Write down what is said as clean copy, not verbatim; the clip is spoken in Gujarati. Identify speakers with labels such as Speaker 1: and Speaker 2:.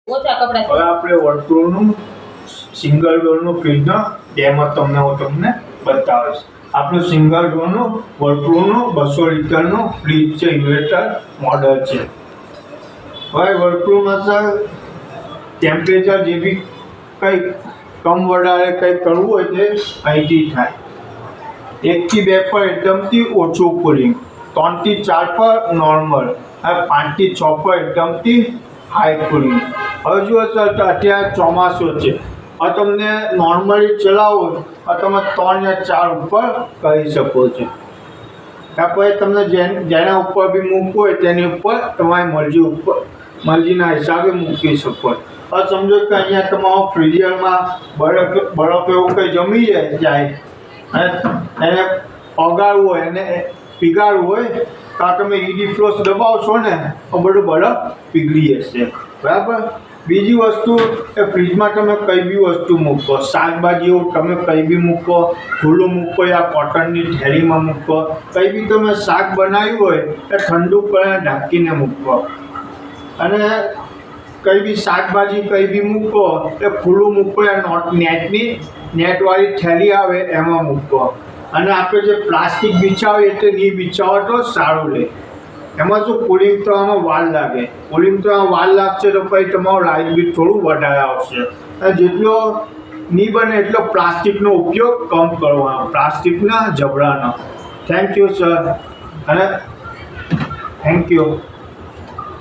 Speaker 1: ઓછા કપડા
Speaker 2: હવે આપણે વર્તુળનું સિંગલ ડોરનું ફ્રીજનો ડેમો તમને બતાવીશ. આપણું સિંગલ ડોરનું વર્તુળનું 200 લીટરનું ફ્રીજ છે, ઇન્વર્ટર મોડલ છે. હવે વર્તુળમાં સર ટેમ્પરેચર જે બી કંઈ કમ વધારે કંઈ કરવું હોય તે અહીંથી થાય. 1 થી 2 પર એકદમથી ઓછું કુલિંગ, 3 થી 4 પર નોર્મલ અને 5 થી 6 પર એકદમથી હાઈ કુલિંગ. હવે જુઓ સર અત્યારે ચોમાસું છે, હવે તમને નોર્મલી ચલાવો તમે 3 या 4 ઉપર કરી શકો છો. ત્યાર પછી તમને જેના ઉપર બી મૂકવું હોય તેની ઉપર તમારી મરજીના હિસાબે મૂકી શકો. હવે સમજો કે અહીંયા તમારો ફ્રીઝરમાં બરફ એવું કંઈ જમી જાય અને એને ઓગાળવું હોય, એને પીગાળવું હોય તો તમે ઈ-ડિફ્રોસ્ટ દબાવશો ને તો બધું બરફ પીગળી જશે. બરાબર. બીજી વસ્તુ એ ફ્રીજમાં તમે કંઈ બી વસ્તુ મૂકો, શાકભાજી તમે કંઈ બી મૂકો, ખુલ્લું મૂકો યા કોટનની થેલીમાં મૂકો, કંઈ બી તમે શાક બનાવ્યું હોય એ ઠંડુ કરીને ઢાંકીને મૂકો. અને કંઈ બી શાકભાજી કંઈ બી મૂકો એ ખુલ્લું મૂકો યા નેટવાળી થેલી આવે એમાં મૂકો. અને આપણે જે પ્લાસ્ટિક બિછાવીએ તે નહીં બિછાવો તો સારું રહે. એમાં શું કુલિંગ થવામાં વાર લાગે, કુલિંગ થવામાં વાર લાગશે તો પછી તમારું લાઇટ બિલ થોડું વધારે આવશે. અને જેટલો નહીં બને એટલો પ્લાસ્ટિકનો ઉપયોગ કમ કરવાનો, પ્લાસ્ટિકના જબડાનો. Thank you sir. અને થેન્ક યુ.